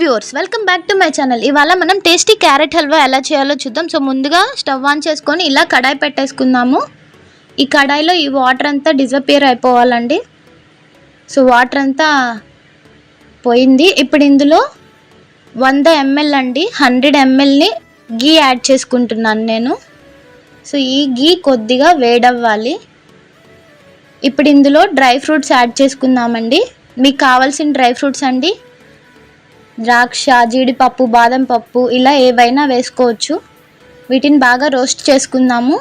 Viewers welcome back to my channel. ఇవాళ మనం tasty carrot halwa ఎలా చేయాలో చూద్దాం. సో ముందుగా స్టవ్ ఆన్ చేసుకొని ఇలా కడాయి పెట్టేసుకుందాము. ఈ కడాయిలో ఈ వాటర్ అంతా డిజపియర్ అయిపోవాలండి. సో వాటర్ అంతా పోయింది. ఇప్పుడు ఇందులో 100 ml అండి 100 mlని గీ యాడ్ చేసుకుంటున్నాను నేను. సో ఈ గీ కొద్దిగా వేడవ్వాలి. ఇప్పుడు ఇందులో డ్రై ఫ్రూట్స్ యాడ్ చేసుకుందామండి. మీకు కావాల్సిన డ్రై ఫ్రూట్స్ అండి ద్రాక్ష, జీడిపప్పు, బాదం పప్పు ఇలా ఏవైనా వేసుకోవచ్చు. వీటిని బాగా రోస్ట్ చేసుకుందాము.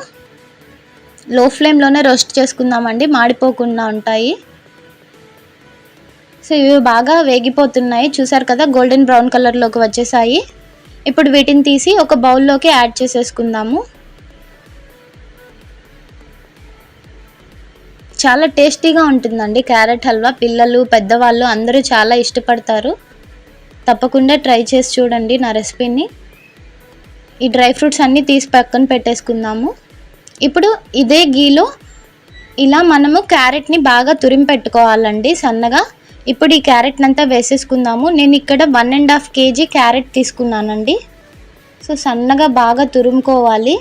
లో ఫ్లేమ్లోనే రోస్ట్ చేసుకుందామండి, మాడిపోకుండా ఉంటాయి. సో ఇవి బాగా వేగిపోతున్నాయి, చూసారు కదా, గోల్డెన్ బ్రౌన్ కలర్లోకి వచ్చేసాయి. ఇప్పుడు వీటిని తీసి ఒక బౌల్లోకి యాడ్ చేసేసుకుందాము. చాలా టేస్టీగా ఉంటుందండి క్యారెట్ హల్వా. పిల్లలు, పెద్దవాళ్ళు అందరూ చాలా ఇష్టపడతారు. తప్పకుండా ట్రై చేసి చూడండి నా రెసిపీని. ఈ డ్రై ఫ్రూట్స్ అన్నీ తీసి పక్కన పెట్టేసుకుందాము. ఇప్పుడు ఇదే గీలో ఇలా మనము క్యారెట్ని బాగా తురిమి పెట్టుకోవాలండి సన్నగా. ఇప్పుడు ఈ క్యారెట్ని అంతా వేసేసుకుందాము. నేను ఇక్కడ 1.5 kg క్యారెట్ తీసుకున్నానండి. సో సన్నగా బాగా తురుముకోవాలి.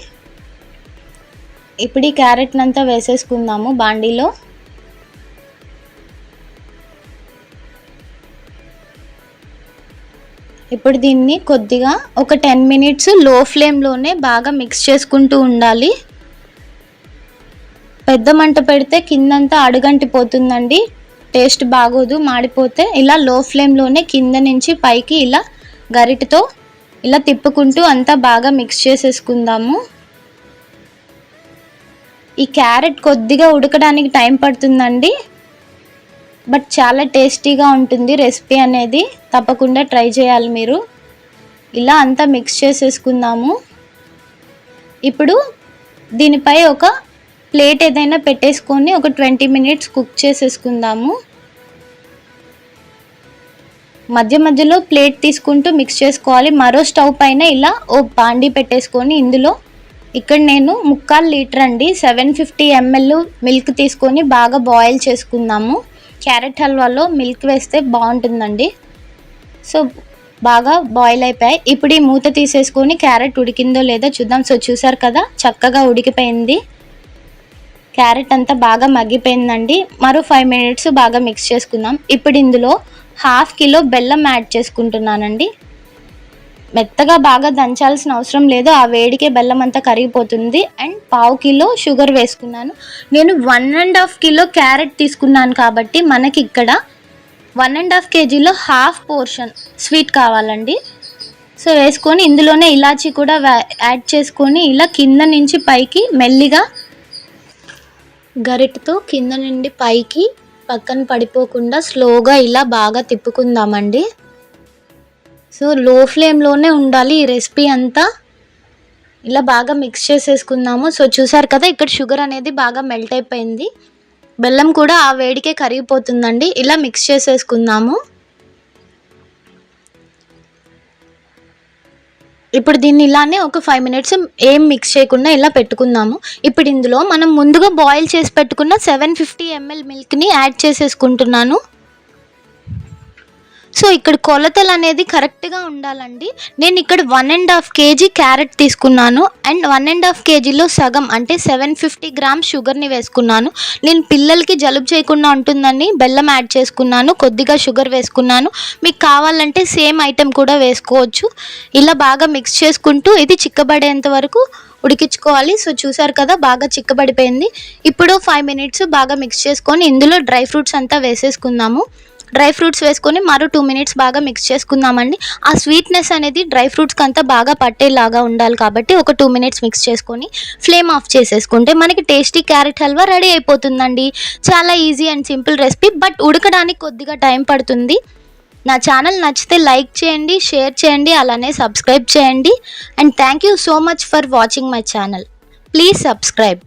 ఇప్పుడు ఈ క్యారెట్ని అంతా వేసేసుకుందాము బాండీలో. ఇప్పుడు దీన్ని కొద్దిగా ఒక 10 minutes లో ఫ్లేమ్లోనే బాగా మిక్స్ చేసుకుంటూ ఉండాలి. పెద్ద మంట పెడితే కిందంతా అడుగంటిపోతుందండి, టేస్ట్ బాగోదు, మాడిపోతే. ఇలా లో ఫ్లేమ్లోనే కింద నుంచి పైకి ఇలా గరిటతో ఇలా తిప్పుకుంటూ అంతా బాగా మిక్స్ చేసేసుకుందాము. ఈ క్యారెట్ కొద్దిగా ఉడకడానికి టైం పడుతుందండి, బట్ చాలా టేస్టీగా ఉంటుంది రెసిపీ అనేది. తప్పకుండా ట్రై చేయాలి మీరు. ఇలా అంతా మిక్స్ చేసేసుకుందాము. ఇప్పుడు దీనిపై ఒక ప్లేట్ ఏదైనా పెట్టేసుకొని ఒక 20 minutes కుక్ చేసేసుకుందాము. మధ్య మధ్యలో ప్లేట్ తీసుకుంటూ మిక్స్ చేసుకోవాలి. మరో స్టవ్ పైన ఇలా ఓ బాండీ పెట్టేసుకొని ఇందులో ఇక్కడ నేను 1/4 లీటర్ అండి 750 ml మిల్క్ తీసుకొని బాగా బాయిల్ చేసుకుందాము. క్యారెట్ హల్వాలో మిల్క్ వేస్తే బాగుంటుందండి. సో బాగా బాయిల్ అయిపోయాయి. ఇప్పుడు ఈ మూత తీసేసుకొని క్యారెట్ ఉడికిందో లేదో చూద్దాం. సో చూసారు కదా, చక్కగా ఉడికిపోయింది. క్యారెట్ అంతా బాగా మగ్గిపోయిందండి. మరో 5 minutes బాగా మిక్స్ చేసుకుందాం. ఇప్పుడు ఇందులో 1/2 kg బెల్లం యాడ్ చేసుకుంటున్నానండి. మెత్తగా బాగా దంచాల్సిన అవసరం లేదు, ఆ వేడికే బెల్లం అంతా కరిగిపోతుంది. అండ్ 1/2 kg షుగర్ వేసుకున్నాను. నేను 1.5 kg క్యారెట్ తీసుకున్నాను కాబట్టి మనకి ఇక్కడ 1.5 kgలో హాఫ్ పోర్షన్ స్వీట్ కావాలండి. సో వేసుకొని ఇందులోనే ఇలాచీ కూడా యాడ్ చేసుకొని ఇలా కింద నుంచి పైకి మెల్లిగా గరిటతో కింద నుండి పైకి పక్కన పడిపోకుండా స్లోగా ఇలా బాగా తిప్పుకుందామండి. సో లో ఫ్లేమ్లోనే ఉండాలి ఈ రెసిపీ అంతా. ఇలా బాగా మిక్స్ చేసేసుకుందాము. సో చూసారు కదా, ఇక్కడ షుగర్ అనేది బాగా మెల్ట్ అయిపోయింది, బెల్లం కూడా ఆ వేడికే కరిగిపోతుందండి. ఇలా మిక్స్ చేసేసుకుందాము. ఇప్పుడు దీన్ని ఇలానే ఒక 5 minutes ఏం మిక్స్ చేయకుండా ఇలా పెట్టుకుందాము. ఇప్పుడు ఇందులో మనం ముందుగా బాయిల్ చేసి పెట్టుకున్న 750 ml మిల్క్ని యాడ్ చేసేసుకుంటున్నాను. సో ఇక్కడ కొలతలు అనేది కరెక్ట్గా ఉండాలండి. నేను ఇక్కడ 1.5 kg క్యారెట్ తీసుకున్నాను అండ్ 1.5 kgలో సగం అంటే 750 grams షుగర్ని వేసుకున్నాను. నేను పిల్లలకి జలుబు చేయకుండా ఉంటుందని బెల్లం యాడ్ చేసుకున్నాను, కొద్దిగా షుగర్ వేసుకున్నాను. మీకు కావాలంటే సేమ్ ఐటెం కూడా వేసుకోవచ్చు. ఇలా బాగా మిక్స్ చేసుకుంటూ ఇది చిక్కబడేంత వరకు ఉడికించుకోవాలి. సో చూసారు కదా, బాగా చిక్కబడిపోయింది. ఇప్పుడు 5 minutes బాగా మిక్స్ చేసుకొని ఇందులో డ్రై ఫ్రూట్స్ అంతా వేసేసుకుందాము. డ్రై ఫ్రూట్స్ వేసుకొని మరో 2 minutes బాగా మిక్స్ చేసుకుందామండి. ఆ స్వీట్నెస్ అనేది డ్రై ఫ్రూట్స్కి అంతా బాగా పట్టేలాగా ఉండాలి కాబట్టి ఒక 2 minutes మిక్స్ చేసుకొని ఫ్లేమ్ ఆఫ్ చేసేసుకుంటే మనకి టేస్టీ క్యారెట్ హల్వా రెడీ అయిపోతుందండి. చాలా easy and simple recipe, but ఉడకడానికి కొద్దిగా టైం పడుతుంది. నా ఛానల్ నచ్చితే లైక్ చేయండి, షేర్ చేయండి, అలానే సబ్స్క్రైబ్ చేయండి. And thank you so much for watching my channel. Please subscribe.